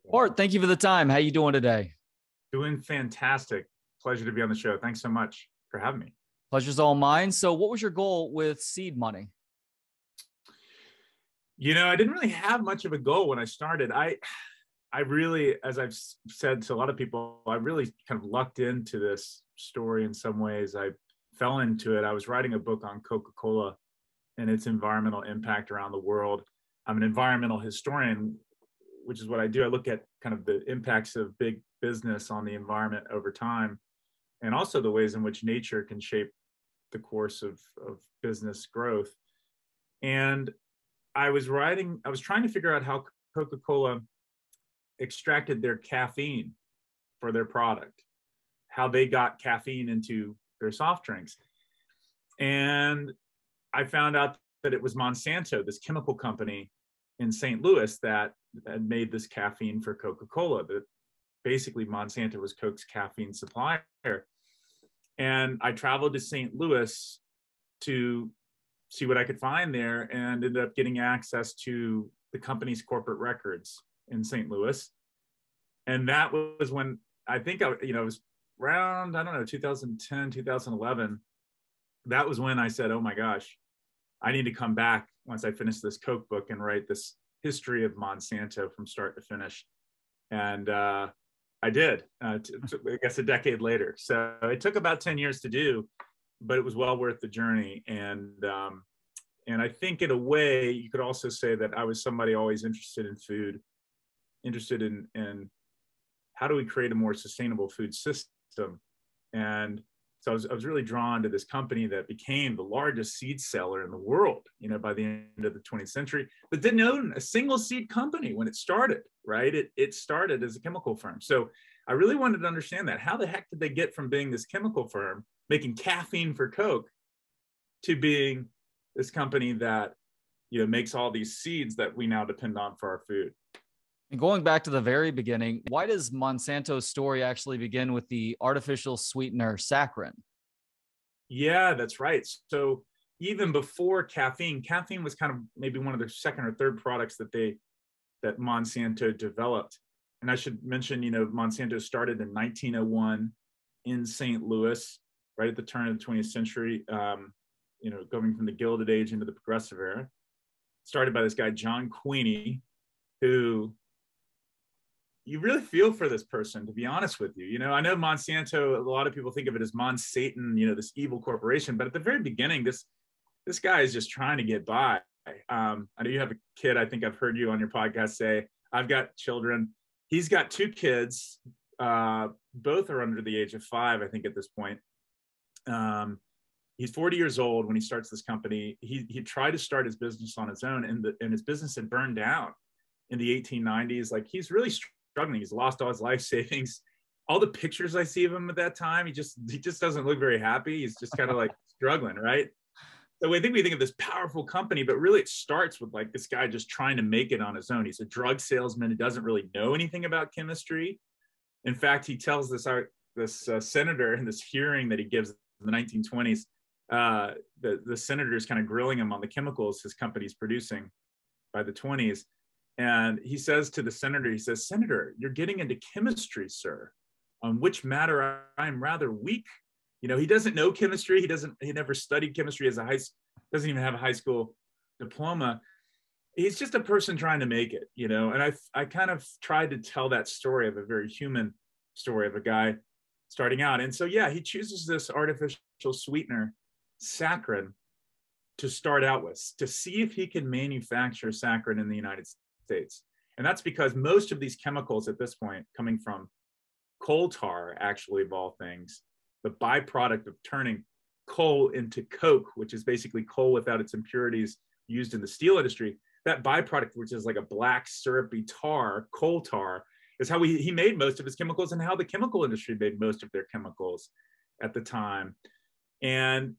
Bart, thank you for the time. How you doing today? Doing fantastic. Pleasure to be on the show. Thanks so much for having me. Pleasure's all mine. So what was your goal with seed money? I didn't really have much of a goal when I started. I really, as I've said to a lot of people, I really kind of lucked into this story in some ways. I fell into it. I was writing a book on Coca Cola and its environmental impact around the world. I'm an environmental historian, which is what I do. I look at kind of the impacts of big business on the environment over time, and also the ways in which nature can shape the course of business growth. And I was trying to figure out how Coca-Cola extracted their caffeine for their product, how they got caffeine into their soft drinks. And I found out that it was Monsanto, this chemical company in St. Louis, that had made this caffeine for Coca-Cola. That basically Monsanto was Coke's caffeine supplier. And I traveled to St. Louis to see what I could find there, and ended up getting access to the company's corporate records in St. Louis. And that was when I think it was around, 2010, 2011. That was when I said, oh my gosh, I need to come back once I finish this Coke book and write this history of Monsanto from start to finish. And I did, I guess a decade later. So it took about 10 years to do, but it was well worth the journey. And I think in a way, you could also say that I was somebody always interested in food, interested in how do we create a more sustainable food system. And so I was really drawn to this company that became the largest seed seller in the world, by the end of the 20th century, but didn't own a single seed company when it started, right? It started as a chemical firm. So I really wanted to understand that. How the heck did they get from being this chemical firm making caffeine for Coke to being this company that, makes all these seeds that we now depend on for our food? And going back to the very beginning, why does Monsanto's story actually begin with the artificial sweetener saccharin? Yeah, that's right. So even before caffeine was kind of maybe one of their second or third products that Monsanto developed. And I should mention, Monsanto started in 1901 in St. Louis, right at the turn of the 20th century, going from the Gilded Age into the Progressive Era. Started by this guy, John Queeny, who you really feel for this person, to be honest with you. I know Monsanto, a lot of people think of it as Monsatan, this evil corporation, but at the very beginning, this guy is just trying to get by. I know you have a kid. I think I've heard you on your podcast say, I've got children. He's got two kids. Both are under the age of 5, I think, at this point. He's 40 years old when he starts this company. He tried to start his business on his own, and his business had burned down in the 1890s. Like, he's really struggling. He's lost all his life savings. All the pictures I see of him at that time, he just doesn't look very happy. He's just kind of like struggling, right? So we think of this powerful company, but really it starts with like this guy just trying to make it on his own. He's a drug salesman who doesn't really know anything about chemistry. In fact, he tells this senator in this hearing that he gives in the 1920s, the senator is kind of grilling him on the chemicals his company's producing by the 20s. And he says to the senator, Senator, you're getting into chemistry, sir, on which matter I'm rather weak. He doesn't know chemistry. He never studied chemistry doesn't even have a high school diploma. He's just a person trying to make it, and I kind of tried to tell that story of a very human story of a guy starting out. And so, yeah, he chooses this artificial sweetener, saccharin, to start out with, to see if he can manufacture saccharin in the United States. And that's because most of these chemicals at this point coming from coal tar, actually, of all things, the byproduct of turning coal into coke, which is basically coal without its impurities used in the steel industry. That byproduct, which is like a black syrupy tar, coal tar, is how he made most of his chemicals, and how the chemical industry made most of their chemicals at the time. And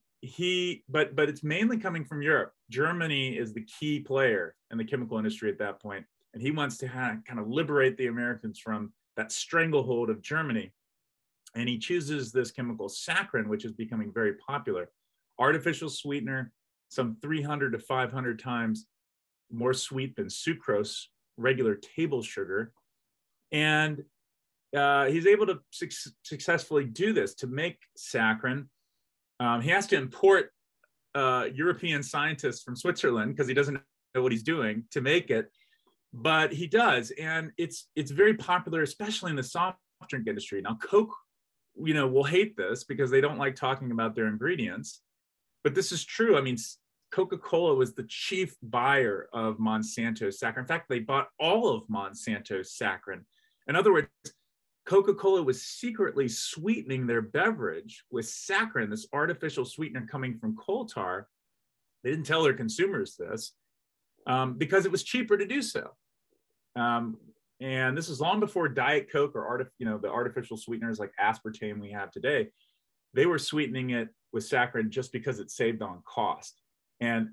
but it's mainly coming from Europe. Germany is the key player in the chemical industry at that point, and he wants to kind of liberate the Americans from that stranglehold of Germany. And he chooses this chemical saccharin, which is becoming very popular. Artificial sweetener, some 300 to 500 times more sweet than sucrose, regular table sugar. And he's able to successfully do this to make saccharin. He has to import European scientists from Switzerland because he doesn't know what he's doing to make it, but he does, and it's very popular, especially in the soft drink industry. Now, Coke, will hate this because they don't like talking about their ingredients, but this is true. I mean, Coca-Cola was the chief buyer of Monsanto's saccharin. In fact, they bought all of Monsanto's saccharin. In other words, Coca-Cola was secretly sweetening their beverage with saccharin, this artificial sweetener coming from coal tar. They didn't tell their consumers this because it was cheaper to do so. And this is long before Diet Coke or the artificial sweeteners like aspartame we have today. They were sweetening it with saccharin just because it saved on cost. And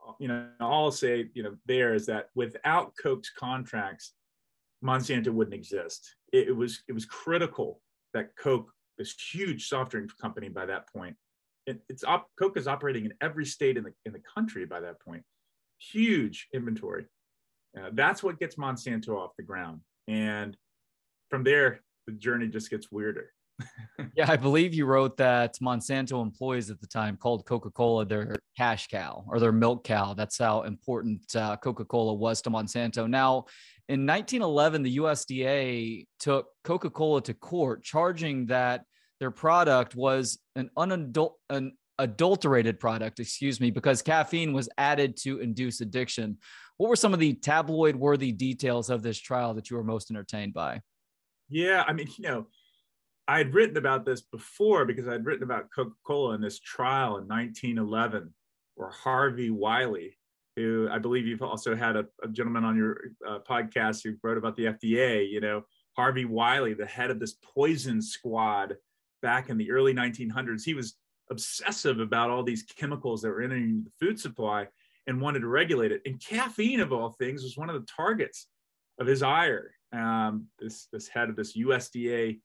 all I'll say there is that without Coke's contracts, Monsanto wouldn't exist. It was critical that Coke, this huge soft drink company by that point, Coke is operating in every state in the country by that point. Huge inventory. That's what gets Monsanto off the ground. And from there, the journey just gets weirder. Yeah, I believe you wrote that Monsanto employees at the time called Coca-Cola their cash cow or their milk cow. That's how important Coca-Cola was to Monsanto. Now, in 1911, the USDA took Coca-Cola to court, charging that their product was an adulterated product, because caffeine was added to induce addiction. What were some of the tabloid-worthy details of this trial that you were most entertained by? Yeah, I mean, I had written about this before because I'd written about Coca-Cola in this trial in 1911, where Harvey Wiley, who I believe you've also had a gentleman on your podcast who wrote about the FDA, Harvey Wiley, the head of this poison squad back in the early 1900s, he was obsessive about all these chemicals that were entering the food supply and wanted to regulate it. And caffeine, of all things, was one of the targets of his ire. This head of this USDA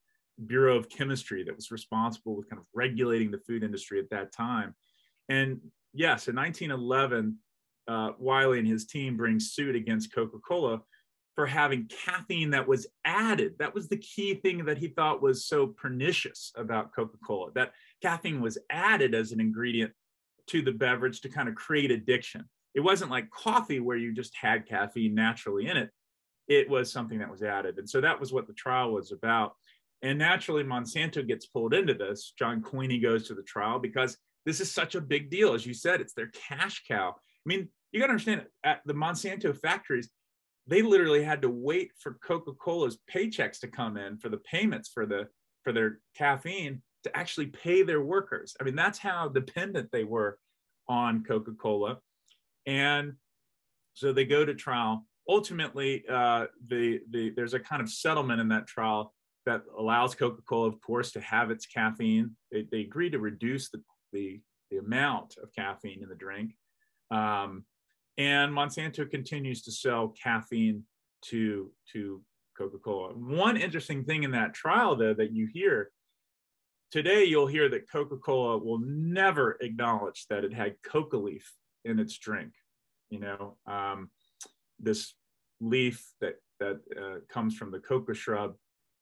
Bureau of Chemistry that was responsible with kind of regulating the food industry at that time. And yes, in 1911, Wiley and his team bring suit against Coca-Cola for having caffeine that was added. That was the key thing that he thought was so pernicious about Coca-Cola, that caffeine was added as an ingredient to the beverage to kind of create addiction. It wasn't like coffee where you just had caffeine naturally in it. It was something that was added. And so that was what the trial was about. And naturally, Monsanto gets pulled into this. John Queeny goes to the trial because this is such a big deal. As you said, it's their cash cow. I mean, you got to understand, at the Monsanto factories, they literally had to wait for Coca-Cola's paychecks to come in for the payments for their caffeine to actually pay their workers. I mean, that's how dependent they were on Coca-Cola. And so they go to trial. Ultimately, there's a kind of settlement in that trial that allows Coca-Cola, of course, to have its caffeine. They agree to reduce the amount of caffeine in the drink. And Monsanto continues to sell caffeine to Coca-Cola. One interesting thing in that trial, though, that you hear today, you'll hear that Coca-Cola will never acknowledge that it had coca leaf in its drink. This leaf that comes from the coca shrub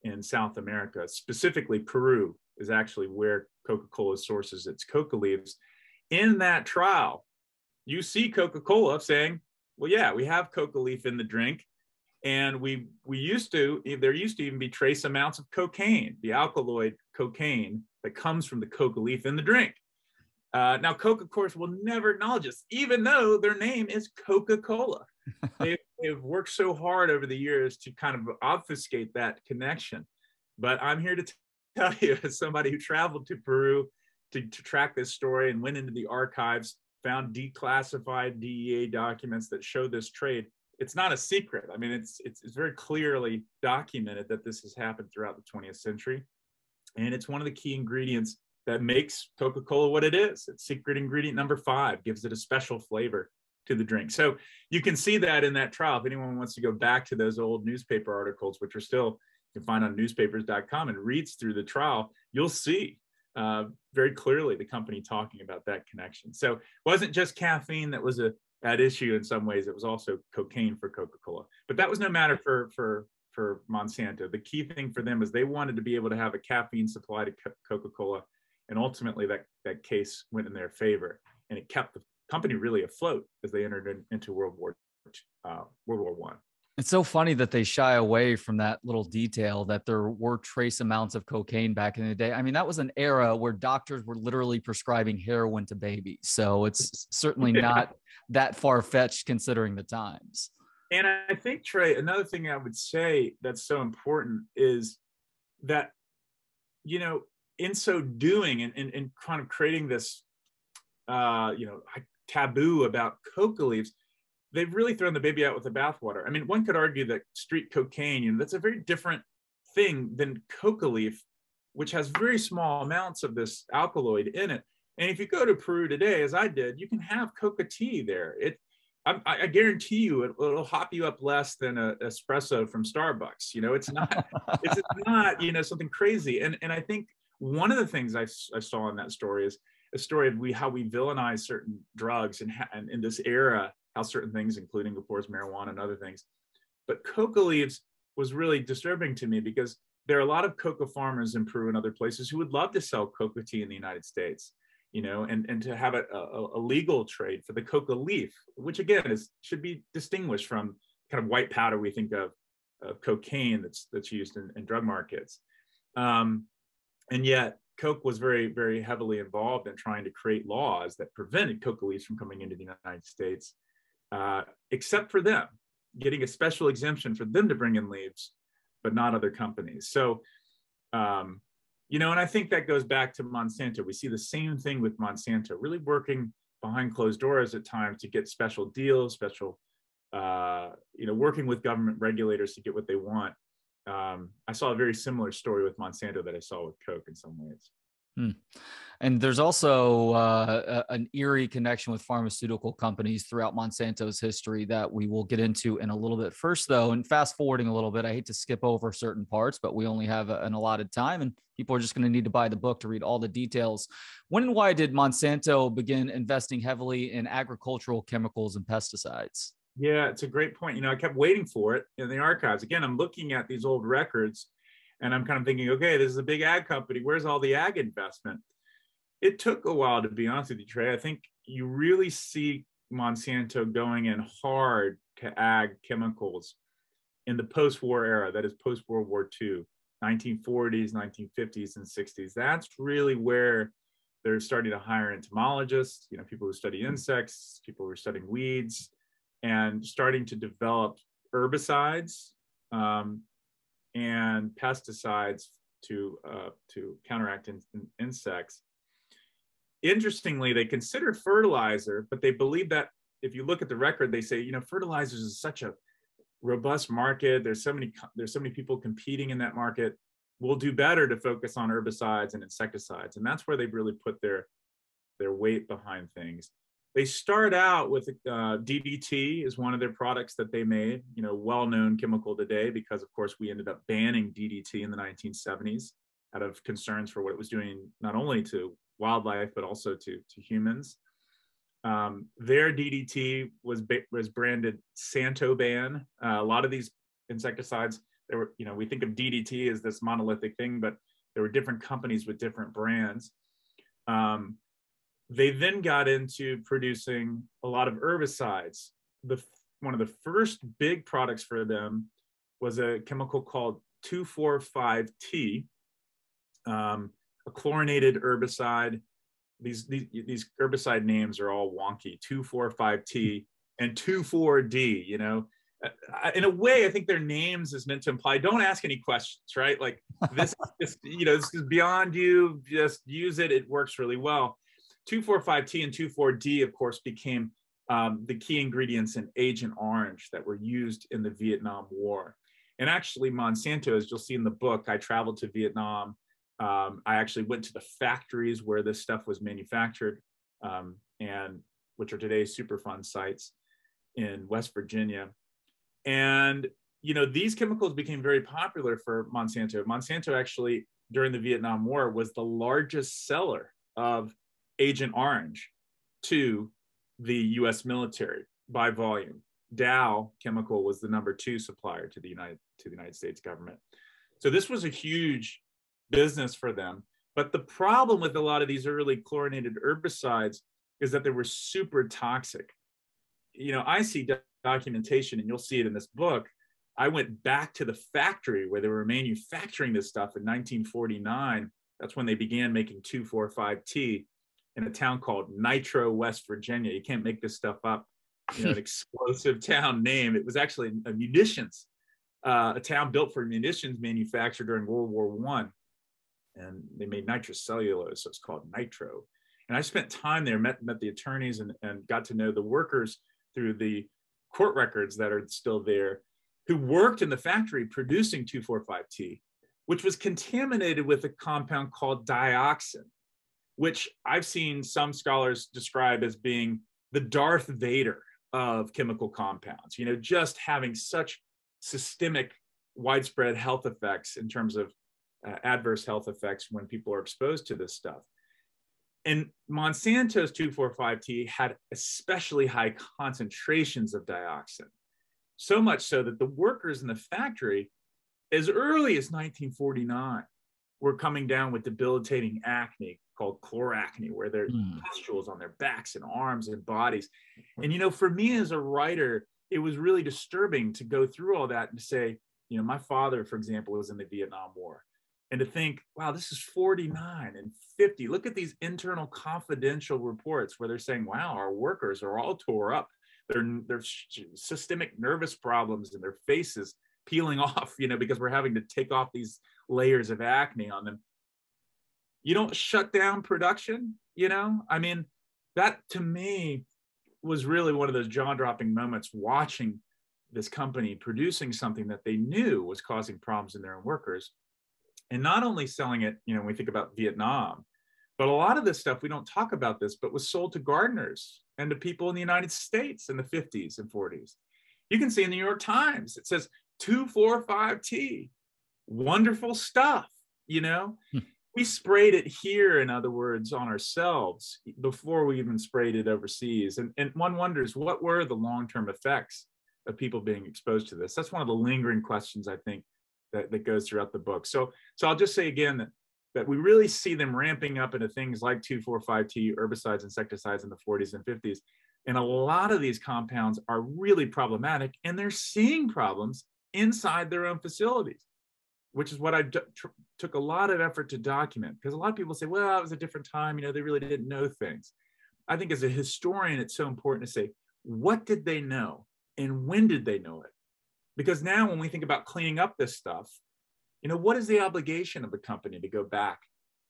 in South America, specifically Peru, is actually where Coca-Cola sources its coca leaves. In that trial, you see Coca-Cola saying, well, yeah, we have coca leaf in the drink. And there used to even be trace amounts of cocaine, the alkaloid cocaine that comes from the coca leaf in the drink. Now, Coke, of course, will never acknowledge this, even though their name is Coca-Cola. They've worked so hard over the years to kind of obfuscate that connection. But I'm here to tell you, as somebody who traveled to Peru to track this story and went into the archives, found declassified DEA documents that show this trade, it's not a secret. I mean, it's very clearly documented that this has happened throughout the 20th century. And it's one of the key ingredients that makes Coca-Cola what it is. It's secret ingredient number 5, gives it a special flavor to the drink. So you can see that in that trial. If anyone wants to go back to those old newspaper articles, which are still, you can find on newspapers.com, and reads through the trial, you'll see very clearly the company talking about that connection. So it wasn't just caffeine that was at issue in some ways. It was also cocaine for Coca-Cola. But that was no matter for for Monsanto. The key thing for them is they wanted to be able to have a caffeine supply to Coca-Cola, and ultimately that case went in their favor, and it kept the company really afloat as they entered into World War One. It's so funny that they shy away from that little detail that there were trace amounts of cocaine back in the day. I mean, that was an era where doctors were literally prescribing heroin to babies. So it's certainly not that far-fetched considering the times. And I think, Trey, another thing I would say that's so important is that, you know, in so doing and kind of creating this, taboo about coca leaves, they've really thrown the baby out with the bathwater. I mean, one could argue that street cocaine, you know, that's a very different thing than coca leaf, which has very small amounts of this alkaloid in it. And if you go to Peru today, as I did, you can have coca tea there. I guarantee you it'll hop you up less than an espresso from Starbucks. You know, it's not you know, something crazy. And I think one of the things I saw in that story is a story of how we villainize certain drugs and in this era, how certain things, including of course marijuana and other things. But coca leaves was really disturbing to me because there are a lot of coca farmers in Peru and other places who would love to sell coca tea in the United States. You know, and to have a legal trade for the coca leaf, which again should be distinguished from kind of white powder we think of cocaine that's used in drug markets. And yet Coke was very, very heavily involved in trying to create laws that prevented coca leaves from coming into the United States, except for them, getting a special exemption for them to bring in leaves, but not other companies. So, you know, and I think that goes back to Monsanto. We see the same thing with Monsanto, really working behind closed doors at times to get special deals, working with government regulators to get what they want. I saw a very similar story with Monsanto that I saw with Coke in some ways. And there's also an eerie connection with pharmaceutical companies throughout Monsanto's history that we will get into in a little bit. First, though, and fast forwarding a little bit, I hate to skip over certain parts, but we only have an allotted time and people are just going to need to buy the book to read all the details. When and why did Monsanto begin investing heavily in agricultural chemicals and pesticides? Yeah, it's a great point. You know, I kept waiting for it in the archives. Again, I'm looking at these old records and I'm kind of thinking, okay, this is a big ag company. Where's all the ag investment? It took a while, to be honest with you, Trey. I think you really see Monsanto going in hard to ag chemicals in the post-war era, that is post-World War II, 1940s, 1950s, and 60s. That's really where they're starting to hire entomologists, you know, people who study insects, people who are studying weeds, and starting to develop herbicides and pesticides to counteract insects. Interestingly, they consider fertilizer, but they believe that if you look at the record, they say, you know, fertilizers is such a robust market. There's so many people competing in that market. We'll do better to focus on herbicides and insecticides, and that's where they've really put their weight behind things. They start out with DDT is one of their products that they made, you know, well-known chemical today because, of course, we ended up banning DDT in the 1970s out of concerns for what it was doing not only to wildlife, but also to humans. Their DDT was branded Santoban. A lot of these insecticides, there were, you know, we think of DDT as this monolithic thing, but there were different companies with different brands. They then got into producing a lot of herbicides. One of the first big products for them was a chemical called 2,4,5-T, a chlorinated herbicide. These herbicide names are all wonky, 2,4,5-T and 2,4-D, you know. In a way, I think their names is meant to imply, don't ask any questions, right? Like this is, you know, this is beyond you, just use it, it works really well. 2,4,5-T and 2,4-D, of course, became the key ingredients in Agent Orange that were used in the Vietnam War. And actually, Monsanto, as you'll see in the book, I traveled to Vietnam. I actually went to the factories where this stuff was manufactured, and which are today's Superfund sites in West Virginia. And, you know, these chemicals became very popular for Monsanto. Monsanto actually, during the Vietnam War, was the largest seller of Agent Orange to the US military by volume. Dow Chemical was the #2 supplier to the United States government. So this was a huge business for them. But the problem with a lot of these early chlorinated herbicides is that they were super toxic. I see documentation, and you'll see it in this book. I went back to the factory where they were manufacturing this stuff in 1949. That's when they began making 2,4,5-T in a town called Nitro, West Virginia. You can't make this stuff up. An explosive town name. It was actually a munitions, a town built for munitions manufacture during World War I. And they made nitrocellulose, so it's called Nitro. And I spent time there, met the attorneys, and got to know the workers through the court records that are still there, who worked in the factory producing 2,4,5-T, which was contaminated with a compound called dioxin, which I've seen some scholars describe as being the Darth Vader of chemical compounds, just having such systemic, widespread health effects in terms of adverse health effects when people are exposed to this stuff. And Monsanto's 2,4,5-T had especially high concentrations of dioxin, so much so that the workers in the factory, as early as 1949, were coming down with debilitating acne called chloracne, where there are pustules on their backs and arms and bodies. And, for me as a writer, it was really disturbing to go through all that and say, my father, for example, was in the Vietnam War. And to think, wow, this is 49 and 50. Look at these internal confidential reports where they're saying, wow, our workers are all tore up. Their systemic nervous problems and their faces peeling off, because we're having to take off these layers of acne on them. You don't shut down production, that to me was really one of those jaw-dropping moments, watching this company producing something that they knew was causing problems in their own workers. And not only selling it, when we think about Vietnam, but a lot of this stuff, we don't talk about this, but was sold to gardeners and to people in the United States in the 50s and 40s. You can see in the New York Times, it says 2,4,5-T, wonderful stuff, We sprayed it here, in other words, on ourselves before we even sprayed it overseas. And one wonders, what were the long-term effects of people being exposed to this? That's one of the lingering questions, I think, that goes throughout the book. So I'll just say again that we really see them ramping up into things like 2,4,5-T, herbicides, insecticides in the 40s and 50s. And a lot of these compounds are really problematic, and they're seeing problems inside their own facilities, which is what I took a lot of effort to document. Because a lot of people say, well, it was a different time, they really didn't know things. I think as a historian, it's so important to say, what did they know and when did they know it? Because now when we think about cleaning up this stuff, what is the obligation of the company to go back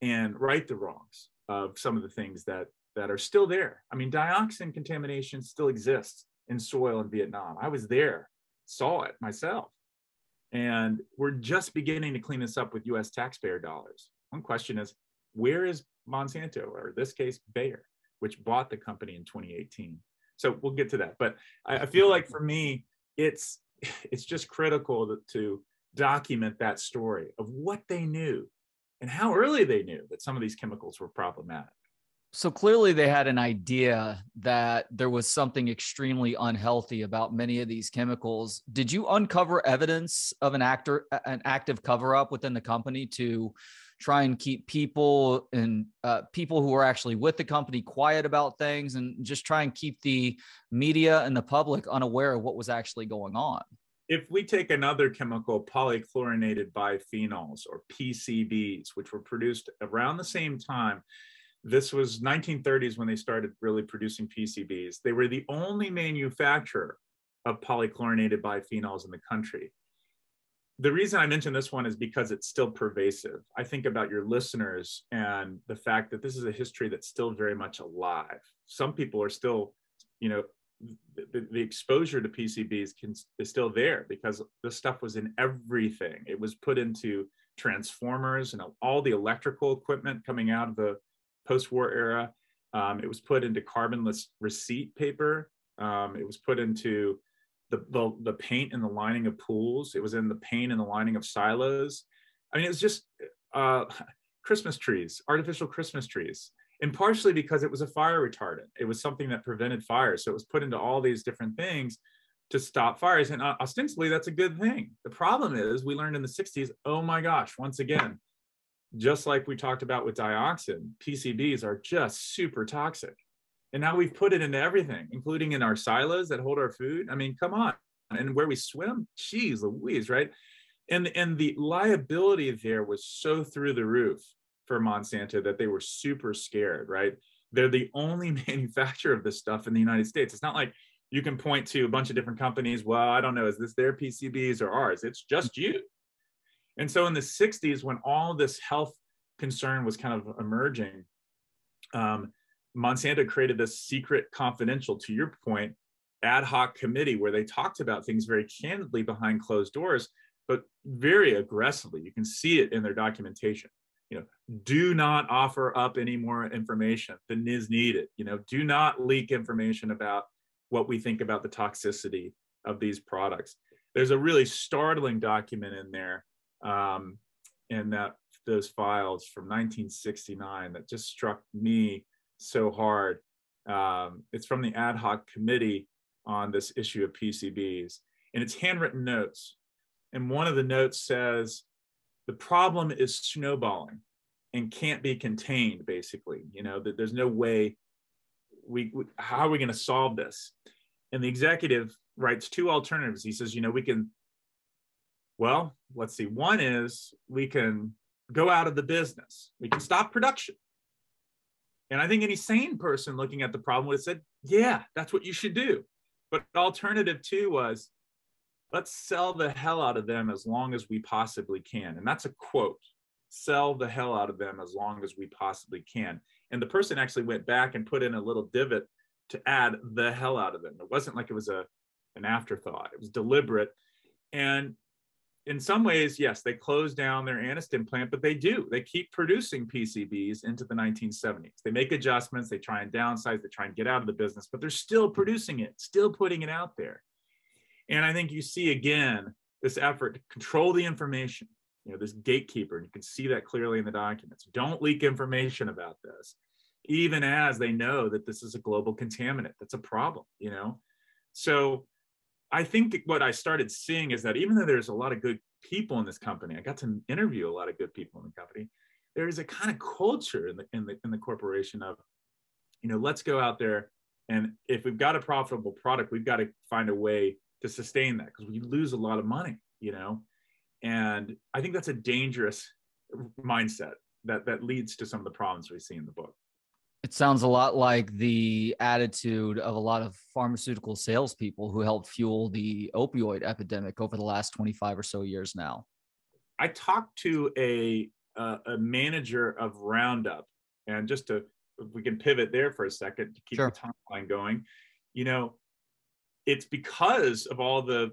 and right the wrongs of some of the things that are still there? I mean, dioxin contamination still exists in soil in Vietnam. I was there, saw it myself. And we're just beginning to clean this up with US taxpayer dollars. One question is, where is Monsanto, or in this case, Bayer, which bought the company in 2018? So we'll get to that. But I feel like for me, it's just critical to document that story of what they knew and how early they knew that some of these chemicals were problematic. So clearly they had an idea that there was something extremely unhealthy about many of these chemicals. Did you uncover evidence of an active cover-up within the company to try and keep people and people who are actually with the company quiet about things, and just try and keep the media and the public unaware of what was actually going on? If we take another chemical, polychlorinated biphenyls, or PCBs, which were produced around the same time, this was 1930s when they started really producing PCBs. They were the only manufacturer of polychlorinated biphenyls in the country. The reason I mention this one is because it's still pervasive. I think about your listeners and the fact that this is a history that's still very much alive. Some people are still, the exposure to PCBs is still there because this stuff was in everything. It was put into transformers and all the electrical equipment coming out of the post-war era. It was put into carbonless receipt paper. It was put into the paint in the lining of pools. It was in the paint in the lining of silos. I mean, it was just Christmas trees, artificial Christmas trees. And partially because it was a fire retardant. It was something that prevented fire. So it was put into all these different things. to stop fires. And ostensibly, that's a good thing. The problem is we learned in the 60s, oh my gosh, once again, just like we talked about with dioxin, PCBs are just super toxic. And now we've put it into everything, including in our silos that hold our food. I mean, come on. And where we swim, geez Louise, right? And the liability there was so through the roof for Monsanto that they were super scared, right? They're the only manufacturer of this stuff in the United States. It's not like you can point to a bunch of different companies. Well, I don't know, is this their PCBs or ours? It's just you. And so in the 60s, when all this health concern was kind of emerging, Monsanto created this secret, confidential, to your point, ad hoc committee where they talked about things very candidly behind closed doors, but very aggressively. You can see it in their documentation. You know, do not offer up any more information than is needed. You know, do not leak information about what we think about the toxicity of these products. There's a really startling document in there, in those files from 1969 that just struck me so hard. It's from the ad hoc committee on this issue of PCBs, and it's handwritten notes. And one of the notes says, the problem is snowballing and can't be contained, basically. You know, that there's no way how are we going to solve this? And the executive writes two alternatives. He says, you know, we can, well, let's see. One is we can go out of the business. We can stop production. And I think any sane person looking at the problem would have said, yeah, that's what you should do. But alternative two was, let's sell the hell out of them as long as we possibly can. And that's a quote, sell the hell out of them as long as we possibly can. And the person actually went back and put in a little divot to add the hell out of them. It wasn't like it was an afterthought. It was deliberate. And in some ways, yes, they closed down their Anniston plant, but they keep producing PCBs into the 1970s. They make adjustments, they try and downsize, they try and get out of the business, but they're still producing it, still putting it out there. And I think you see again, this effort to control the information, you know, this gatekeeper, and you can see that clearly in the documents. Don't leak information about this, even as they know that this is a global contaminant. That's a problem, you know? So I think what I started seeing is that even though there's a lot of good people in this company, I got to interview a lot of good people in the company. There is a kind of culture in the corporation of, you know, let's go out there, and if we've got a profitable product, we've got to find a way to sustain that, because we lose a lot of money, you know. And I think that's a dangerous mindset that leads to some of the problems we see in the book. It sounds a lot like the attitude of a lot of pharmaceutical salespeople who helped fuel the opioid epidemic over the last 25 or so years now. I talked to a manager of Roundup, and just to, if we can pivot there for a second to keep Sure. the timeline going, you know, it's because of all the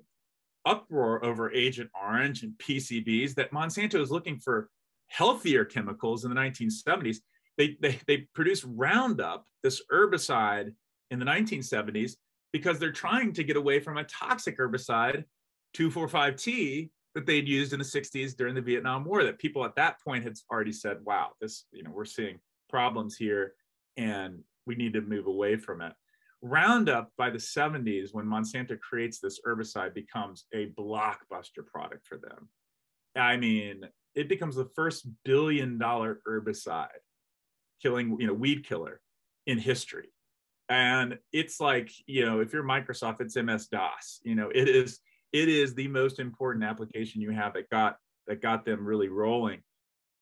uproar over Agent Orange and PCBs that Monsanto is looking for healthier chemicals in the 1970s. They produced Roundup, this herbicide, in the 1970s because they're trying to get away from a toxic herbicide, 2,4,5-T, that they'd used in the 60s during the Vietnam War, that people at that point had already said, wow, this, you know, we're seeing problems here and we need to move away from it. Roundup, by the 70s, when Monsanto creates this herbicide, becomes a blockbuster product for them. I mean, it becomes the first billion-dollar herbicide killing, you know, weed killer in history. And it's like, you know, if you're Microsoft, it's MS-DOS. You know, it is the most important application you have that got them really rolling.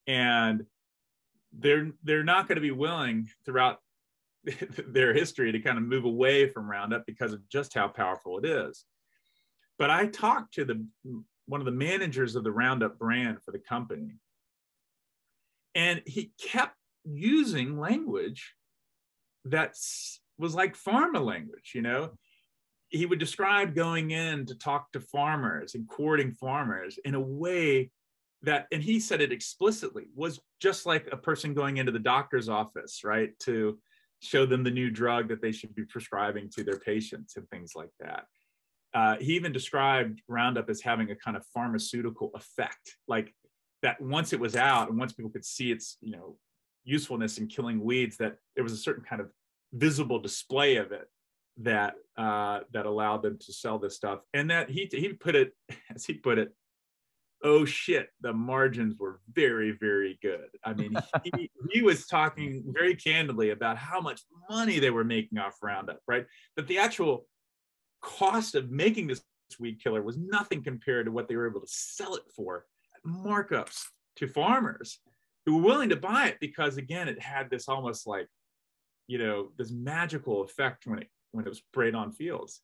And they're not going to be willing throughout their history to kind of move away from Roundup because of just how powerful it is. But I talked to one of the managers of the Roundup brand for the company, and he kept using language that was like pharma language. You know, he would describe going in to talk to farmers and courting farmers in a way that, and he said it explicitly, was just like a person going into the doctor's office, right, to show them the new drug that they should be prescribing to their patients and things like that. He even described Roundup as having a kind of pharmaceutical effect, like that once it was out and once people could see its, you know, usefulness in killing weeds, that there was a certain kind of visible display of it that allowed them to sell this stuff. And that he put it, as he put it, oh shit, the margins were very, very good. I mean, he was talking very candidly about how much money they were making off Roundup, right? But the actual cost of making this weed killer was nothing compared to what they were able to sell it for, markups to farmers who were willing to buy it because, again, it had this almost like, you know, this magical effect when it was sprayed on fields.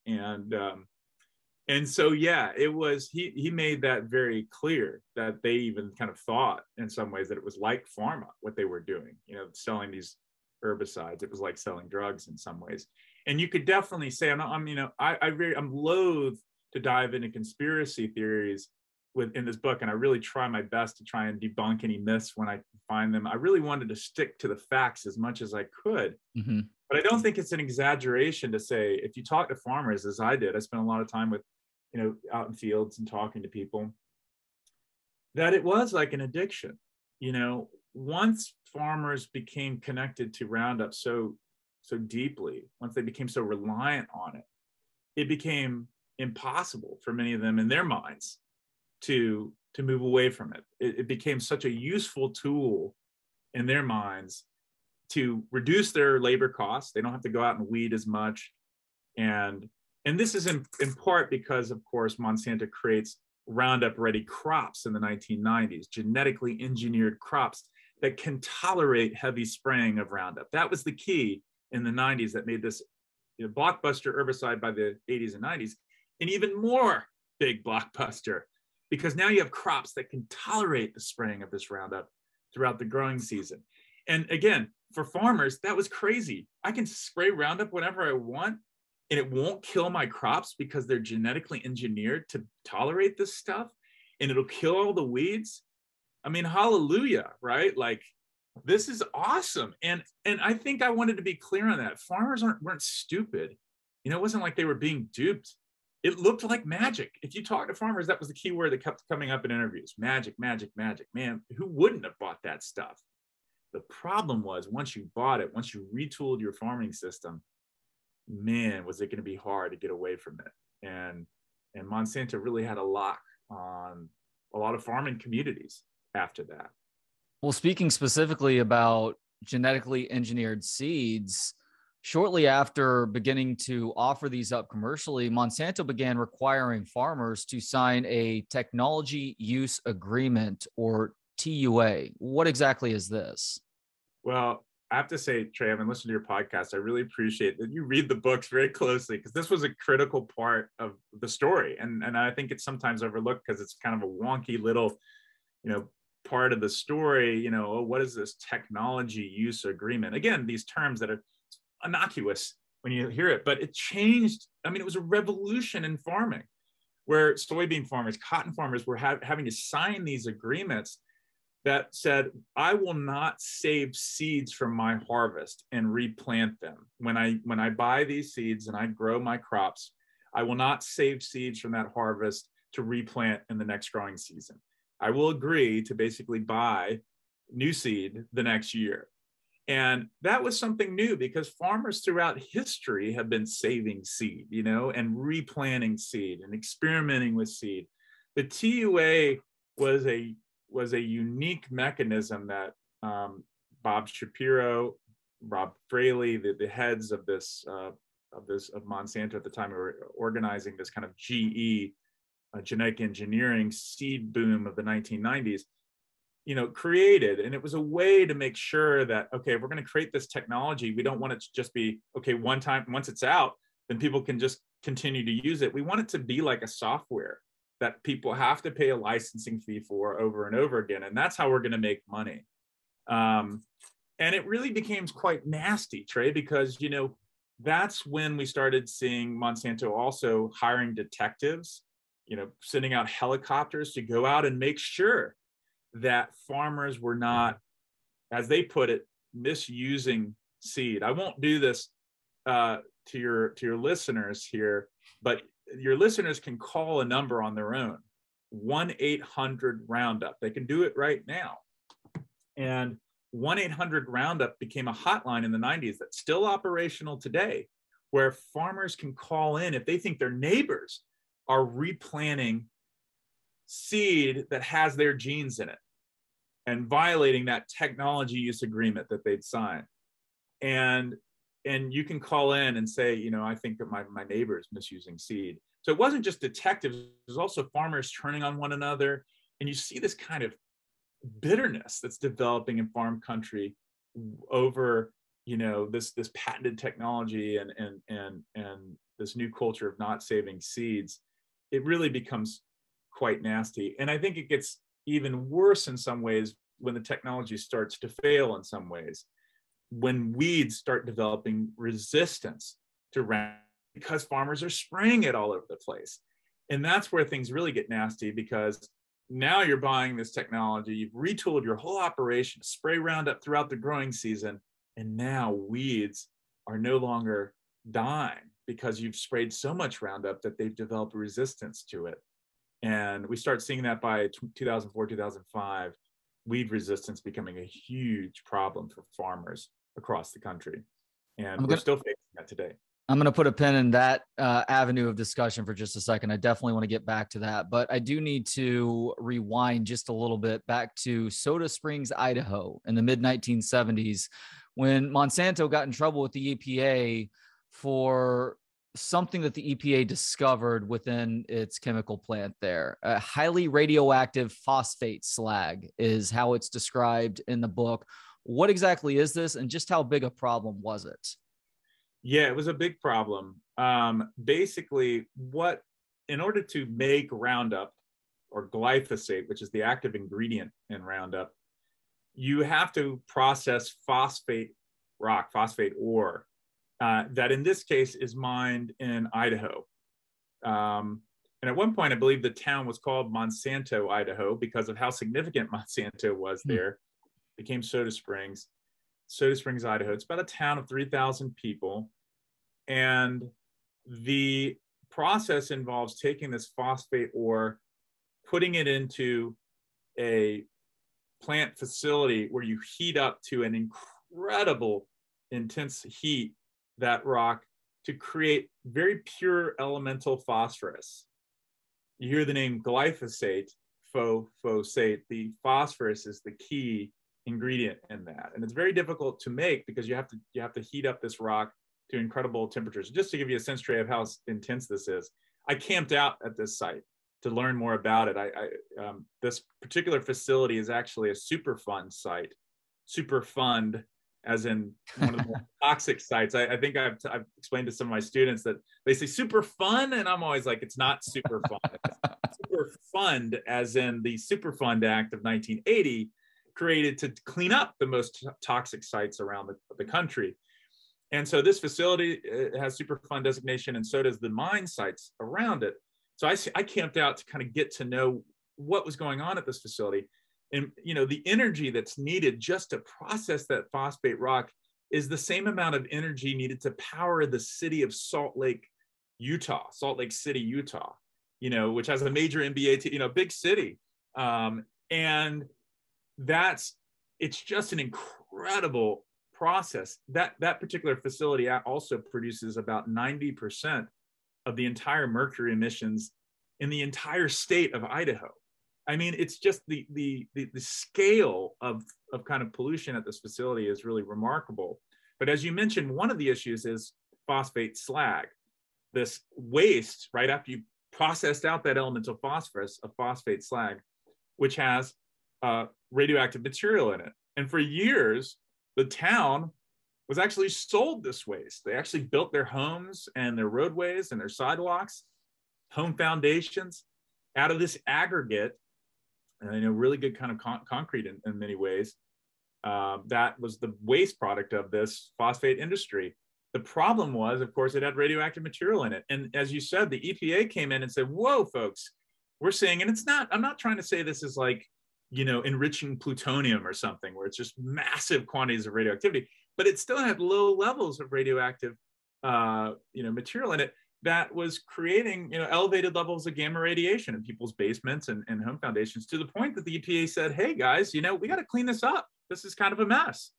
And so, yeah, it was, he made that very clear, that they even kind of thought in some ways that it was like pharma, what they were doing, you know, selling these herbicides. It was like selling drugs in some ways. And you could definitely say, I'm loath to dive into conspiracy theories in this book. And I really try my best to try and debunk any myths when I find them. I really wanted to stick to the facts as much as I could. Mm-hmm. But I don't think it's an exaggeration to say, if you talk to farmers, as I did, I spent a lot of time with, you know, out in fields and talking to people, that it was like an addiction. You know, once farmers became connected to Roundup so deeply, once they became so reliant on it, it became impossible for many of them in their minds to move away from it. It became such a useful tool in their minds to reduce their labor costs. They don't have to go out and weed as much. And this is in part because, of course, Monsanto creates Roundup ready crops in the 1990s, genetically engineered crops that can tolerate heavy spraying of Roundup. That was the key in the 90s that made this, you know, blockbuster herbicide by the 80s and 90s an even more big blockbuster, because now you have crops that can tolerate the spraying of this Roundup throughout the growing season. And again, for farmers, that was crazy. I can spray Roundup whenever I want, and it won't kill my crops because they're genetically engineered to tolerate this stuff, and it'll kill all the weeds. I mean, hallelujah, right? Like, this is awesome. And I think I wanted to be clear on that. Farmers weren't stupid. You know, it wasn't like they were being duped. It looked like magic. If you talk to farmers, that was the key word that kept coming up in interviews. Magic, magic, magic. Man, who wouldn't have bought that stuff? The problem was, once you bought it, once you retooled your farming system, man, was it going to be hard to get away from it. And Monsanto really had a lock on a lot of farming communities after that. Well, speaking specifically about genetically engineered seeds, shortly after beginning to offer these up commercially, Monsanto began requiring farmers to sign a technology use agreement, or TUA. What exactly is this? Well, I have to say, Trey, I've been listening to your podcast. I really appreciate that you read the books very closely, because this was a critical part of the story. And I think it's sometimes overlooked because it's kind of a wonky little, you know, part of the story. You know, oh, what is this technology use agreement? Again, these terms that are innocuous when you hear it, but it changed. I mean, it was a revolution in farming, where soybean farmers, cotton farmers were having to sign these agreements that said, I will not save seeds from my harvest and replant them. When I buy these seeds and I grow my crops, I will not save seeds from that harvest to replant in the next growing season. I will agree to basically buy new seed the next year. And that was something new, because farmers throughout history have been saving seed, you know, and replanting seed and experimenting with seed. The TUA was a unique mechanism that Bob Shapiro, Rob Fraley, the heads of Monsanto at the time, were organizing this kind of GE, genetic engineering seed boom of the 1990s, you know, created. And it was a way to make sure that, okay, if we're going to create this technology, we don't want it to just be, okay, one time, once it's out, then people can just continue to use it. We want it to be like a software that people have to pay a licensing fee for over and over again. And that's how we're going to make money. And it really became quite nasty, Trey, because, you know, that's when we started seeing Monsanto also hiring detectives, you know, sending out helicopters to go out and make sure that farmers were not, as they put it, misusing seed. I won't do this to your listeners here, but your listeners can call a number on their own, 1-800-ROUNDUP. They can do it right now. And 1-800-ROUNDUP became a hotline in the 90s that's still operational today, where farmers can call in if they think their neighbors are replanting seed that has their genes in it and violating that technology use agreement that they'd signed. And you can call in and say, you know, I think that my neighbor is misusing seed. So it wasn't just detectives, it was also farmers turning on one another. And you see this kind of bitterness that's developing in farm country over, you know, this patented technology and this new culture of not saving seeds. It really becomes quite nasty. And I think it gets even worse in some ways when the technology starts to fail in some ways, when weeds start developing resistance to Roundup because farmers are spraying it all over the place. And that's where things really get nasty, because now you're buying this technology, you've retooled your whole operation to spray Roundup throughout the growing season, and now weeds are no longer dying because you've sprayed so much Roundup that they've developed resistance to it. And we start seeing that by 2004, 2005, weed resistance becoming a huge problem for farmers across the country. And we're still facing that today. I'm going to put a pin in that avenue of discussion for just a second. I definitely want to get back to that, but I do need to rewind just a little bit back to Soda Springs, Idaho in the mid 1970s, when Monsanto got in trouble with the EPA for something that the EPA discovered within its chemical plant there. A highly radioactive phosphate slag is how it's described in the book. What exactly is this, and just how big a problem was it? Yeah, it was a big problem. Basically, in order to make Roundup or glyphosate, which is the active ingredient in Roundup, you have to process phosphate rock, phosphate ore, that in this case is mined in Idaho. And at one point, I believe the town was called Monsanto, Idaho, because of how significant Monsanto was there. It became Soda Springs, Idaho. It's about a town of 3,000 people. And the process involves taking this phosphate ore, putting it into a plant facility where you heat up to an incredible intense heat that rock to create very pure elemental phosphorus. You hear the name glyphosate, phosphate. The phosphorus is the key ingredient in that, and it's very difficult to make because you have to heat up this rock to incredible temperatures. Just to give you a sense, Trey, of how intense this is, I camped out at this site to learn more about it. This particular facility is actually a Superfund site. Superfund, as in one of the more toxic sites. I think I've explained to some of my students that they say super fun, and I'm always like, it's not super fun. It's super fund, as in the Superfund Act of 1980, created to clean up the most toxic sites around the country. And so this facility has Superfund designation, and so does the mine sites around it. So I camped out to kind of get to know what was going on at this facility. And, you know, the energy that's needed just to process that phosphate rock is the same amount of energy needed to power the city of Salt Lake City, Utah, you know, which has a major NBA, big city. And it's just an incredible process. That particular facility also produces about 90% of the entire mercury emissions in the entire state of Idaho. I mean, it's just the scale of kind of pollution at this facility is really remarkable. But as you mentioned, one of the issues is phosphate slag, this waste right after you processed out that elemental phosphorus of phosphate slag, which has radioactive material in it. And for years, the town was actually sold this waste. They actually built their homes and their roadways and their sidewalks, home foundations out of this aggregate. And really good kind of concrete in many ways. That was the waste product of this phosphate industry. The problem was, of course, it had radioactive material in it. And as you said, the EPA came in and said, whoa, folks, we're saying, and I'm not trying to say this is like, enriching plutonium or something where it's just massive quantities of radioactivity, but it still had low levels of radioactive, material in it that was creating, elevated levels of gamma radiation in people's basements and home foundations, to the point that the EPA said, hey guys, we got to clean this up. This is kind of a mess.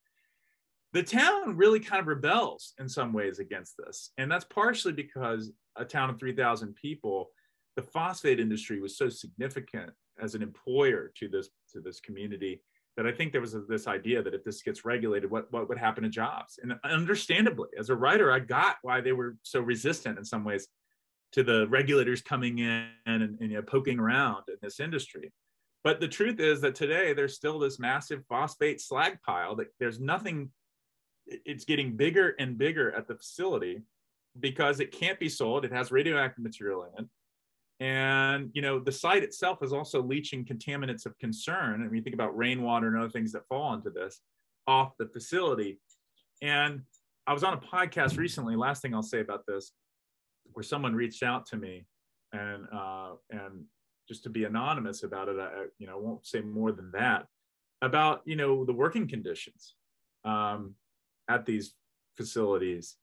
the town really kind of rebels in some ways against this. And that's partially because a town of 3,000 people, the phosphate industry was so significant as an employer to this community that I think there was this idea that if this gets regulated, what would happen to jobs? And understandably, as a writer, I got why they were so resistant in some ways to the regulators coming in and poking around in this industry. But the truth is that today there's still this massive phosphate slag pile that there's nothing, it's getting bigger and bigger at the facility because it can't be sold. It has radioactive material in it. And, the site itself is also leaching contaminants of concern. And when you think about rainwater and other things that fall into this off the facility. And I was on a podcast recently, last thing I'll say about this, where someone reached out to me and just to be anonymous about it, I won't say more than that, about, the working conditions at these facilities.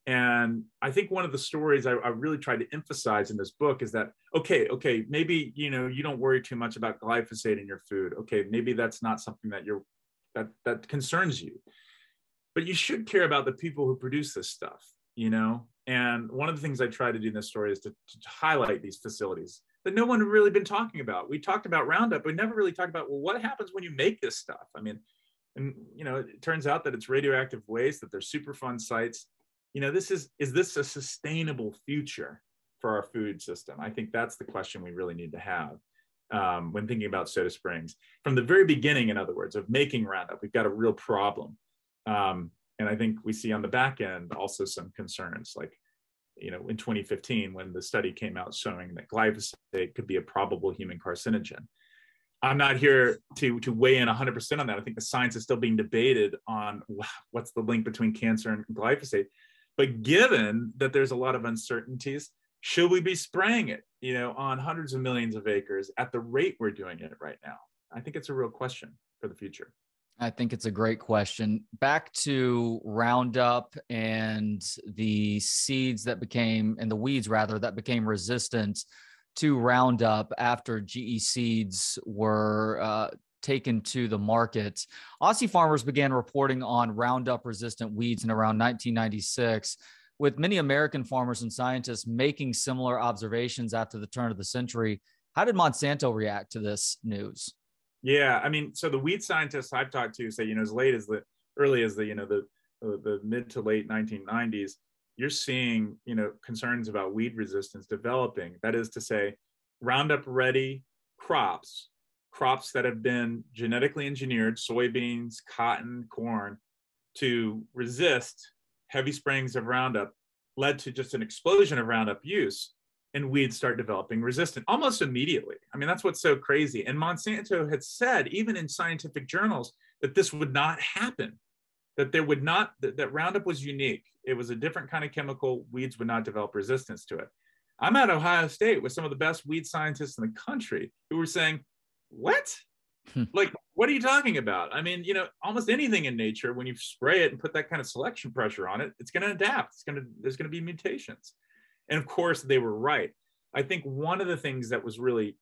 And I think one of the stories I really tried to emphasize in this book is that, okay, maybe, you don't worry too much about glyphosate in your food. Okay, maybe that's not something that concerns you, but you should care about the people who produce this stuff, And one of the things I try to do in this story is to highlight these facilities that no one had really been talking about. We talked about Roundup, but we never really talked about, well, what happens when you make this stuff? I mean, and, it turns out that it's radioactive waste, that they're Superfund sites. Is this a sustainable future for our food system? I think that's the question we really need to have when thinking about Soda Springs. From the very beginning, in other words, of making Roundup, we've got a real problem. And I think we see on the back end also some concerns, like, in 2015, when the study came out showing that glyphosate could be a probable human carcinogen. I'm not here to weigh in 100% on that. I think the science is still being debated on what's the link between cancer and glyphosate. But given that there's a lot of uncertainties, should we be spraying it, on hundreds of millions of acres at the rate we're doing it right now? I think it's a real question for the future. I think it's a great question. Back to Roundup and the seeds that became, and the weeds rather, that became resistant to Roundup after GE seeds were taken to the market. Aussie farmers began reporting on Roundup-resistant weeds in around 1996, with many American farmers and scientists making similar observations after the turn of the century. How did Monsanto react to this news? Yeah, I mean, so the weed scientists I've talked to say, as late as the mid to late 1990s, you're seeing, concerns about weed resistance developing. That is to say, Roundup ready crops that have been genetically engineered, soybeans, cotton, corn, to resist heavy sprayings of Roundup led to just an explosion of Roundup use, and weeds start developing resistance almost immediately. I mean, that's what's so crazy. And Monsanto had said, even in scientific journals, that this would not happen, that Roundup was unique. It was a different kind of chemical. Weeds would not develop resistance to it. I'm at Ohio State with some of the best weed scientists in the country who were saying, what? Like, what are you talking about? I mean, almost anything in nature, when you spray it and put that kind of selection pressure on it, it's going to adapt. There's going to be mutations. And of course, they were right. I think one of the things that was really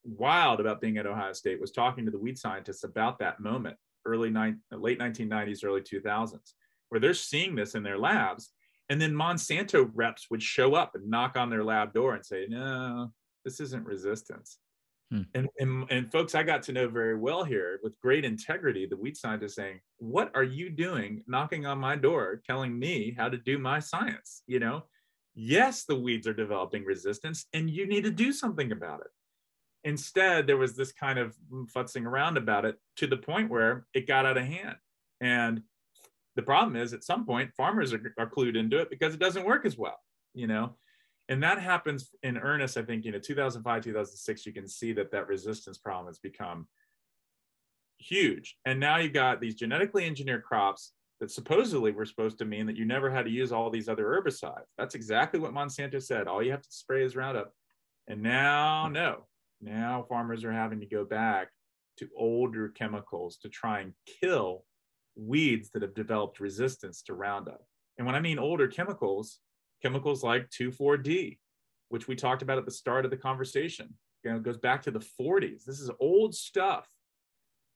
wild about being at Ohio State was talking to the weed scientists about that moment, late 1990s, early 2000s, where they're seeing this in their labs. And then Monsanto reps would show up and knock on their lab door and say, no, this isn't resistance. And folks I got to know very well here with great integrity, the weed scientists saying, what are you doing knocking on my door, telling me how to do my science? Yes, the weeds are developing resistance and you need to do something about it. Instead, there was this kind of futzing around about it to the point where it got out of hand. And the problem is, at some point, farmers are clued into it because it doesn't work as well, And that happens in earnest, I think, 2005, 2006, you can see that resistance problem has become huge. And now you've got these genetically engineered crops that supposedly were supposed to mean that you never had to use all these other herbicides. That's exactly what Monsanto said. All you have to spray is Roundup. And now farmers are having to go back to older chemicals to try and kill weeds that have developed resistance to Roundup. And when I mean older chemicals like 2,4-D, which we talked about at the start of the conversation, it goes back to the 40s. This is old stuff.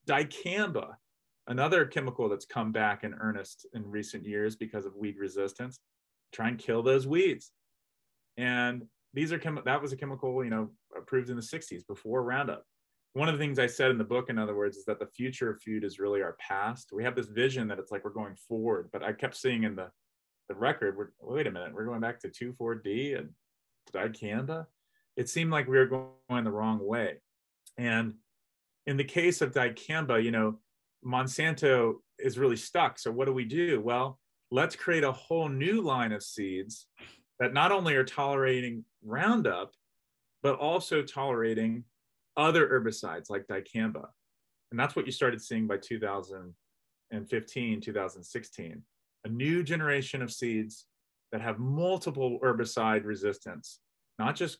Dicamba, Another chemical that's come back in earnest in recent years because of weed resistance, try and kill those weeds. And these are that was a chemical, approved in the 60s before Roundup. One of the things I said in the book, in other words, is that the future of food is really our past. We have this vision that it's like we're going forward, but I kept seeing in the record, wait a minute, we're going back to 2,4-D and dicamba. It seemed like we were going the wrong way. And in the case of dicamba, Monsanto is really stuck. So what do? Well, let's create a whole new line of seeds that not only are tolerating Roundup, but also tolerating other herbicides like dicamba. And that's what you started seeing by 2015, 2016. A new generation of seeds that have multiple herbicide resistance, not just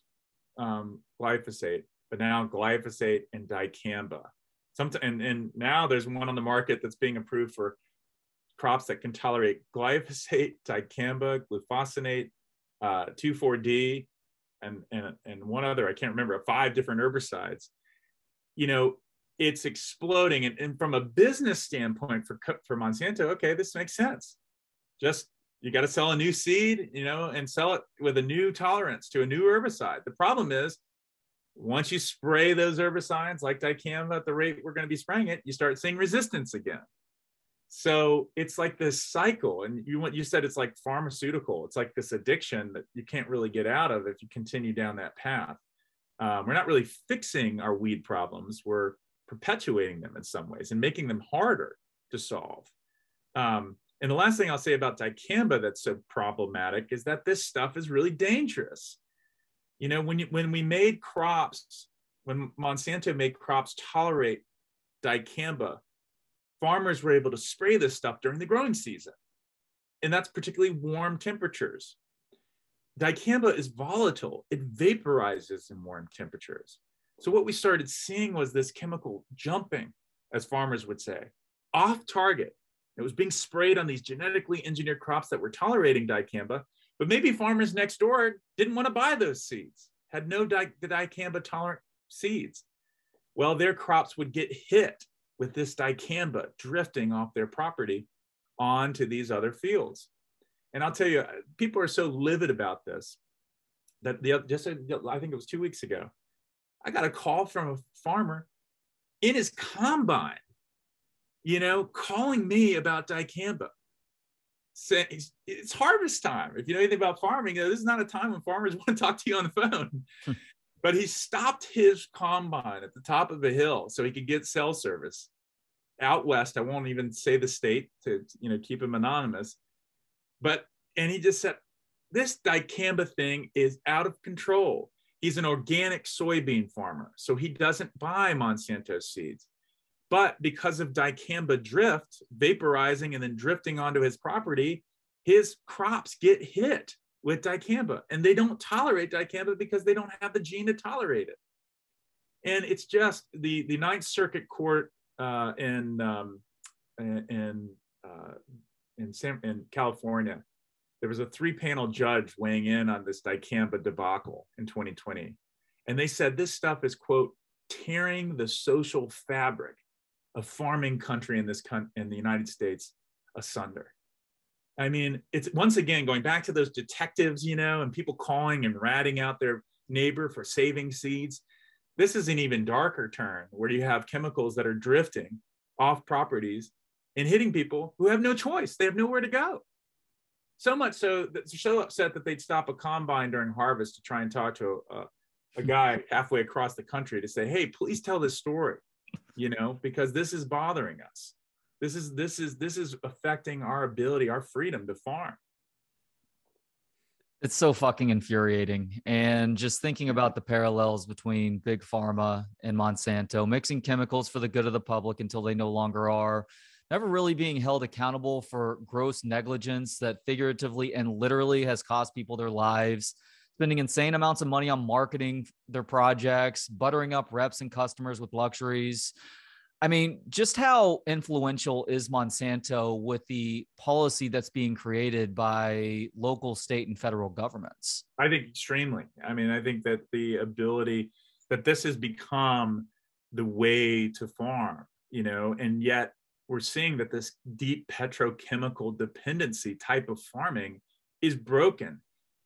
glyphosate, but now glyphosate and dicamba. And now there's one on the market that's being approved for crops that can tolerate glyphosate, dicamba, glufosinate, 2,4-D, and one other, I can't remember, 5 different herbicides. It's exploding. And from a business standpoint for Monsanto, okay, this makes sense. Just, you got to sell a new seed, and sell it with a new tolerance to a new herbicide. The problem is, once you spray those herbicides like dicamba at the rate we're going to be spraying it, you start seeing resistance again. So it's like this cycle. And you said it's like pharmaceutical. It's like this addiction that you can't really get out of if you continue down that path. We're not really fixing our weed problems. We're perpetuating them in some ways and making them harder to solve. And the last thing I'll say about dicamba that's so problematic is that this stuff is really dangerous. When we made crops, when Monsanto made crops tolerate dicamba, farmers were able to spray this stuff during the growing season. And that's particularly warm temperatures. Dicamba is volatile. It vaporizes in warm temperatures. So what we started seeing was this chemical jumping, as farmers would say, off target. It was being sprayed on these genetically engineered crops that were tolerating dicamba, but maybe farmers next door didn't want to buy those seeds, had no dicamba tolerant seeds. Well, their crops would get hit with this dicamba drifting off their property onto these other fields. And I'll tell you, people are so livid about this that I think it was 2 weeks ago, I got a call from a farmer in his combine, calling me about dicamba. Saying it's harvest time. If you know anything about farming, this is not a time when farmers want to talk to you on the phone. But he stopped his combine at the top of a hill so he could get cell service out west. I won't even say the state to keep him anonymous. And he just said, this dicamba thing is out of control. He's an organic soybean farmer, so he doesn't buy Monsanto seeds. But because of dicamba drift, vaporizing and then drifting onto his property, his crops get hit with dicamba, and they don't tolerate dicamba because they don't have the gene to tolerate it. And it's just the Ninth Circuit Court in California. There was a 3-panel judge weighing in on this dicamba debacle in 2020, and they said this stuff is, quote, tearing the social fabric of farming country in the United States asunder. I mean, it's once again going back to those detectives, and people calling and ratting out their neighbor for saving seeds. This is an even darker turn where you have chemicals that are drifting off properties and hitting people who have no choice. They have nowhere to go. So much so that they're so upset that they'd stop a combine during harvest to try and talk to a guy halfway across the country to say, hey, please tell this story. Because this is bothering us. This is affecting our ability, our freedom to farm. It's so fucking infuriating. And just thinking about the parallels between Big Pharma and Monsanto, mixing chemicals for the good of the public until they no longer are, never really being held accountable for gross negligence that figuratively and literally has cost people their lives, spending insane amounts of money on marketing their projects, buttering up reps and customers with luxuries. I mean, just how influential is Monsanto with the policy that's being created by local, state, and federal governments? I think extremely. I mean, I think that the ability that this has become the way to farm, and yet we're seeing that this deep petrochemical dependency type of farming is broken.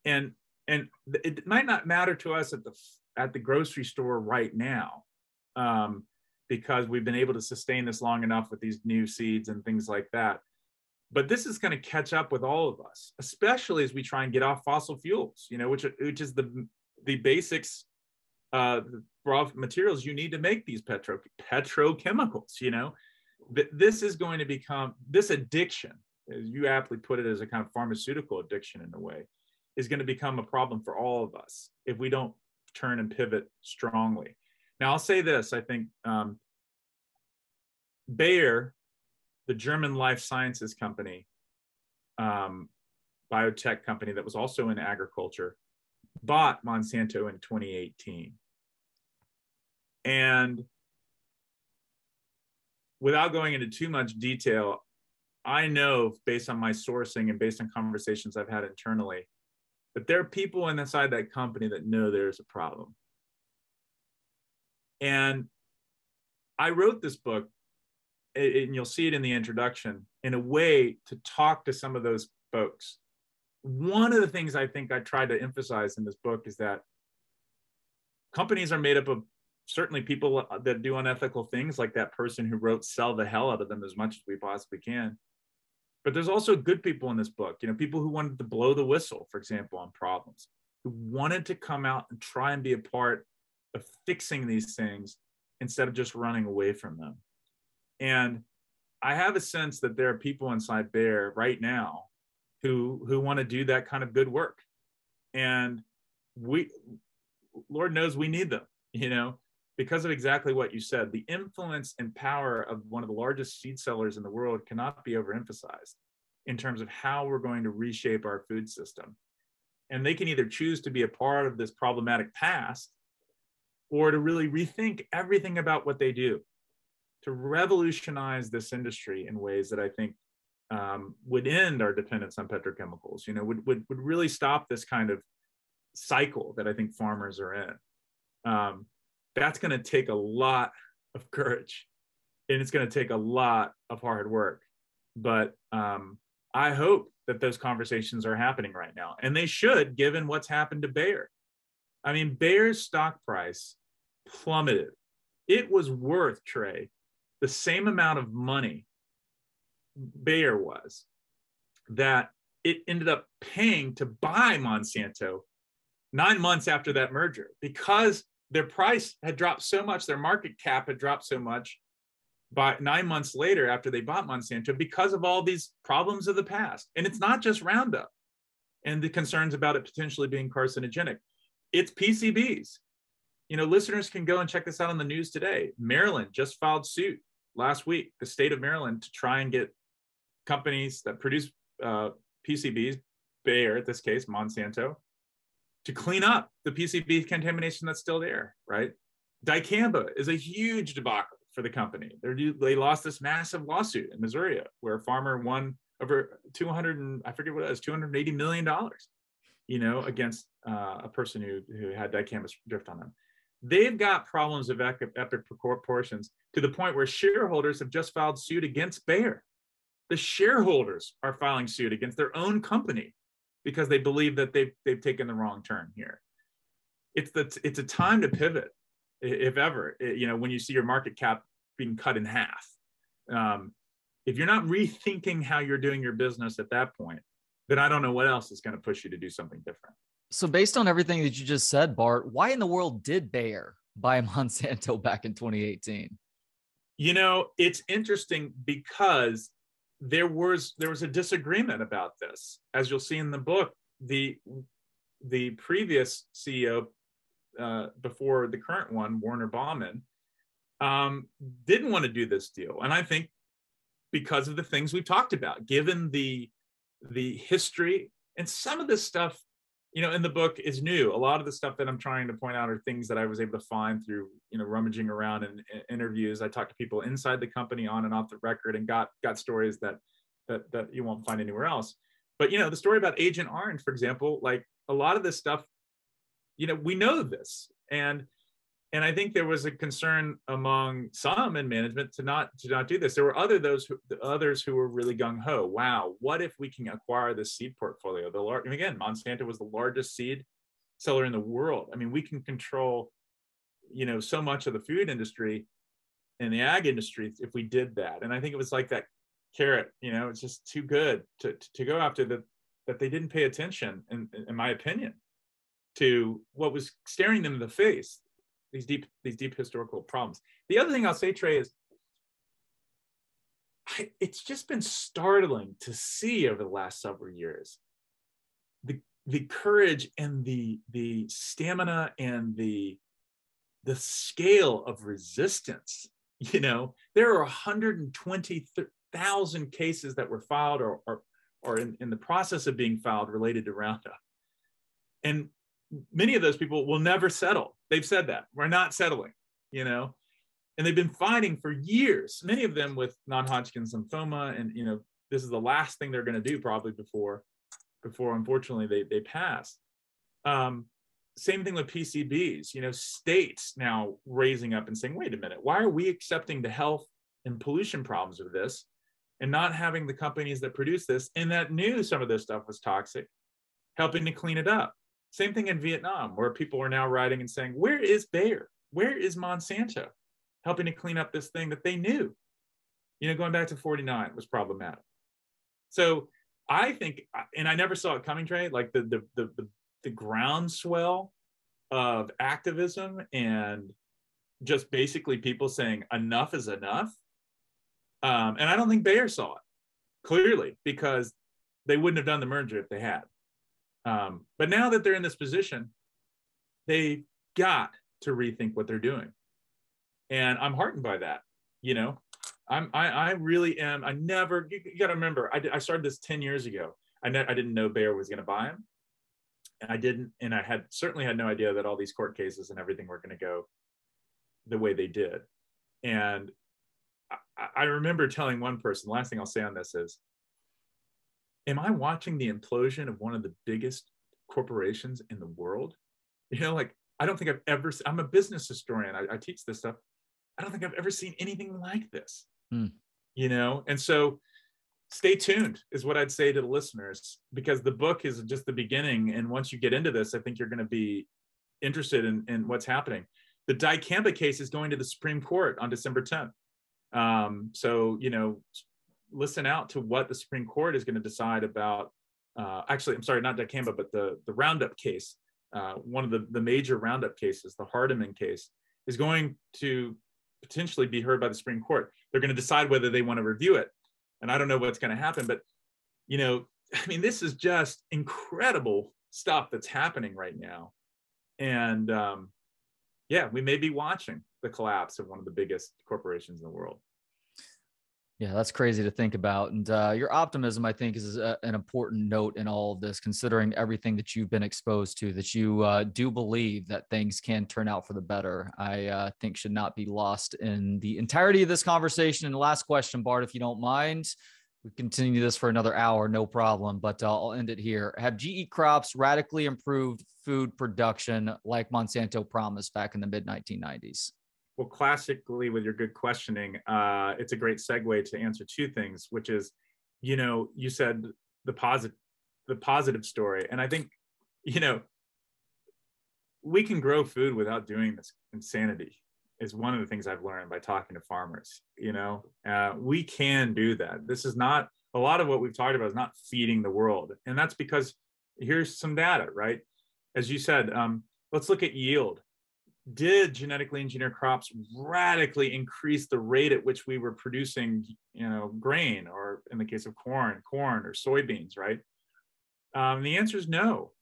And it might not matter to us at the grocery store right now, because we've been able to sustain this long enough with these new seeds and things like that. But this is going to catch up with all of us, especially as we try and get off fossil fuels, which is the basics, the raw materials you need to make these petrochemicals. This is going to become, this addiction, as you aptly put it, as a kind of pharmaceutical addiction in a way, is going to become a problem for all of us if we don't turn and pivot strongly. Now, I'll say this, I think Bayer, the German life sciences company, biotech company that was also in agriculture, bought Monsanto in 2018. And without going into too much detail, I know based on my sourcing and based on conversations I've had internally, that there are people inside that company that know there's a problem. And I wrote this book, and you'll see it in the introduction, in a way to talk to some of those folks. One of the things I think I tried to emphasize in this book is that companies are made up of certainly people that do unethical things, like that person who wrote "Sell the hell out of them as much as we possibly can." But there's also good people in this book, people who wanted to blow the whistle, for example, on problems, who wanted to come out and try and be a part of fixing these things instead of just running away from them. And I have a sense that there are people inside Bayer right now who want to do that kind of good work. And Lord knows we need them, because of exactly what you said. The influence and power of one of the largest seed sellers in the world cannot be overemphasized in terms of how we're going to reshape our food system. And they can either choose to be a part of this problematic past or to really rethink everything about what they do, to revolutionize this industry in ways that I think would end our dependence on petrochemicals, would really stop this kind of cycle that I think farmers are in. That's going to take a lot of courage, and it's going to take a lot of hard work. But I hope that those conversations are happening right now, and they should, given what's happened to Bayer. I mean, Bayer's stock price plummeted. It was worth, Trey, the same amount of money Bayer was that it ended up paying to buy Monsanto 9 months after that merger, because their price had dropped so much, their market cap had dropped so much by 9 months later after they bought Monsanto, because of all these problems of the past. And it's not just Roundup and the concerns about it potentially being carcinogenic. It's PCBs. Listeners can go and check this out on the news today. Maryland just filed suit last week, the state of Maryland, to try and get companies that produce PCBs, Bayer, in this case, Monsanto, to clean up the PCB contamination that's still there, right? Dicamba is a huge debacle for the company. They lost this massive lawsuit in Missouri where a farmer won over $280 million, against a person who had dicamba drift on them. They've got problems of epic proportions, to the point where shareholders have just filed suit against Bayer. The shareholders are filing suit against their own company because they believe that they've taken the wrong turn here. It's a time to pivot, if ever. When you see your market cap being cut in half, if you're not rethinking how you're doing your business at that point, then I don't know what else is going to push you to do something different. So based on everything that you just said, Bart, why in the world did Bayer buy Monsanto back in 2018? It's interesting because there was a disagreement about this. As you'll see in the book, the previous CEO before the current one, Warner Bauman, didn't want to do this deal. And I think because of the things we've talked about, given the history, and some of this stuff, in the book is new. A lot of the stuff that I'm trying to point out are things that I was able to find through, rummaging around in interviews. I talked to people inside the company on and off the record, and got stories that you won't find anywhere else. But, the story about Agent Orange, for example, like a lot of this stuff, we know this. And And I think there was a concern among some in management to not do this. There were others who were really gung ho. Wow, what if we can acquire this seed portfolio? And again, Monsanto was the largest seed seller in the world. I mean, we can control, so much of the food industry and the ag industry if we did that. And I think it was like that carrot. It's just too good to go after that they didn't pay attention, in my opinion, to what was staring them in the face. These deep historical problems. The other thing I'll say, Trey, is it's just been startling to see over the last several years the courage and the stamina and the scale of resistance. There are 120,000 cases that were filed or in the process of being filed related to Roundup, and many of those people will never settle. They've said that we're not settling, and they've been fighting for years, many of them with non-Hodgkin's lymphoma. And, this is the last thing they're going to do probably before unfortunately they pass. Same thing with PCBs, states now raising up and saying, wait a minute, why are we accepting the health and pollution problems of this and not having the companies that produce this and that knew some of this stuff was toxic, helping to clean it up? Same thing in Vietnam, where people are now writing and saying, where is Bayer? Where is Monsanto? Helping to clean up this thing that they knew, going back to 49 was problematic. So I think, and I never saw it coming, Trey, like the groundswell of activism and just basically people saying enough is enough. And I don't think Bayer saw it clearly, because they wouldn't have done the merger if they had. But now that they're in this position, they've got to rethink what they're doing. And I'm heartened by that. I really am. You got to remember, I started this 10 years ago. I didn't know Bayer was going to buy him. And I didn't, and I certainly had no idea that all these court cases and everything were going to go the way they did. And I remember telling one person, the last thing I'll say on this is, am I watching the implosion of one of the biggest corporations in the world? I don't think I've ever, I'm a business historian. I teach this stuff. I don't think I've ever seen anything like this, and so stay tuned is what I'd say to the listeners, because the book is just the beginning. And once you get into this, I think you're going to be interested in what's happening. The dicamba case is going to the Supreme Court on December 10th. So, listen out to what the Supreme Court is going to decide about, actually, I'm sorry, not dicamba, but the Roundup case. One of the major Roundup cases, the Hardeman case, is going to potentially be heard by the Supreme Court. They're going to decide whether they want to review it. And I don't know what's going to happen, but, this is just incredible stuff that's happening right now. And we may be watching the collapse of one of the biggest corporations in the world. Yeah, that's crazy to think about. And your optimism, I think, is an important note in all of this, considering everything that you've been exposed to, that you do believe that things can turn out for the better. I think should not be lost in the entirety of this conversation. And the last question, Bart, if you don't mind, we continue this for another hour, no problem, but I'll end it here. Have GE crops radically improved food production like Monsanto promised back in the mid-1990s? Well, classically, with your good questioning, it's a great segue to answer two things, which is, you said the positive story. And I think, we can grow food without doing this insanity is one of the things I've learned by talking to farmers. We can do that. This is not, a lot of what we've talked about is not feeding the world. And that's because here's some data, right? As you said, let's look at yield. Did genetically engineered crops radically increase the rate at which we were producing, grain, or in the case of corn or soybeans, right? The answer is no.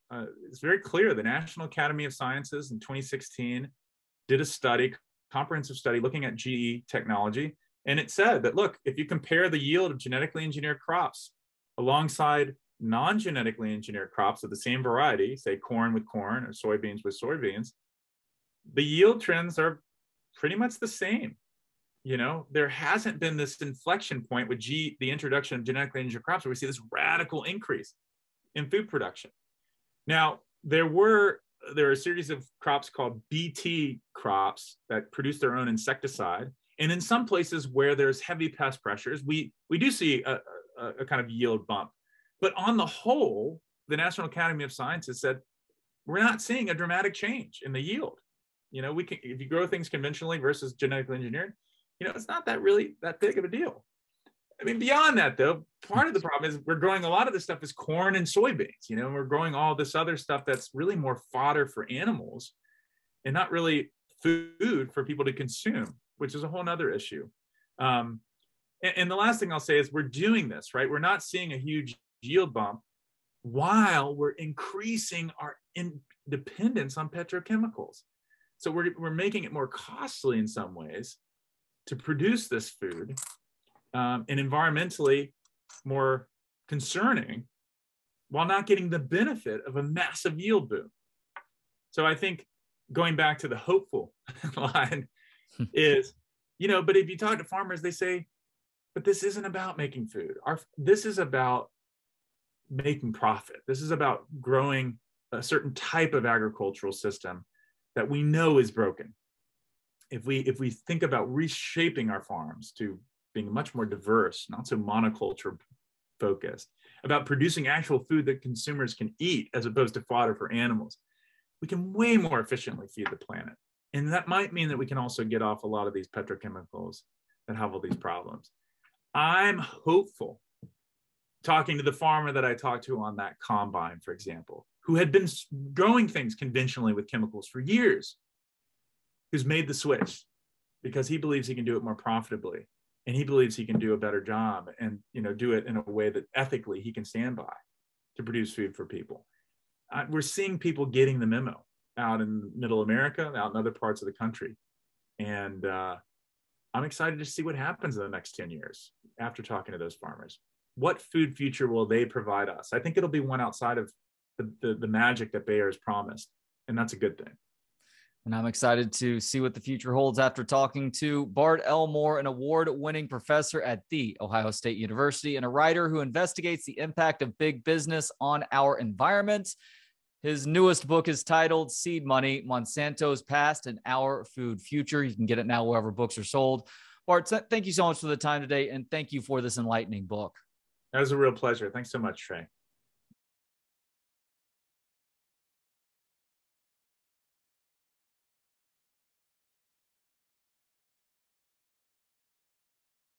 It's very clear. The National Academy of Sciences in 2016 did a comprehensive study looking at GE technology. And it said that, look, if you compare the yield of genetically engineered crops alongside non-genetically engineered crops of the same variety, say corn with corn or soybeans with soybeans, the yield trends are pretty much the same. There hasn't been this inflection point with the introduction of genetically engineered crops where we see this radical increase in food production. Now, there were there are a series of crops called BT crops that produce their own insecticide. And in some places where there's heavy pest pressures, we do see a kind of yield bump. But on the whole, the National Academy of Sciences said, we're not seeing a dramatic change in the yield. We can, if you grow things conventionally versus genetically engineered, it's not that really that big of a deal. I mean, beyond that, though, part of the problem is we're growing a lot of this stuff is corn and soybeans, and we're growing all this other stuff that's really more fodder for animals and not really food for people to consume, which is a whole nother issue. And the last thing I'll say is we're doing this, right? We're not seeing a huge yield bump while we're increasing our dependence on petrochemicals. So we're making it more costly in some ways to produce this food, and environmentally more concerning, while not getting the benefit of a massive yield boom. So I think going back to the hopeful line is, but if you talk to farmers, they say, but this isn't about making food. This is about making profit. This is about growing a certain type of agricultural system that we know is broken. If we think about reshaping our farms to being much more diverse, not so monoculture focused, about producing actual food that consumers can eat as opposed to fodder for animals, we can way more efficiently feed the planet. And that might mean that we can also get off a lot of these petrochemicals that have all these problems. I'm hopeful, talking to the farmer that I talked to on that combine, for example, who had been growing things conventionally with chemicals for years, who's made the switch because he believes he can do it more profitably, and he believes he can do a better job and do it in a way that ethically he can stand by to produce food for people. We're seeing people getting the memo out in middle America, out in other parts of the country. And I'm excited to see what happens in the next 10 years after talking to those farmers. What food future will they provide us? I think it'll be one outside of the magic that Bayer has promised. And that's a good thing. And I'm excited to see what the future holds after talking to Bart Elmore, an award-winning professor at The Ohio State University and a writer who investigates the impact of big business on our environment. His newest book is titled Seed Money, Monsanto's Past and Our Food Future. You can get it now wherever books are sold. Bart, thank you so much for the time today, and thank you for this enlightening book. That was a real pleasure. Thanks so much, Trey.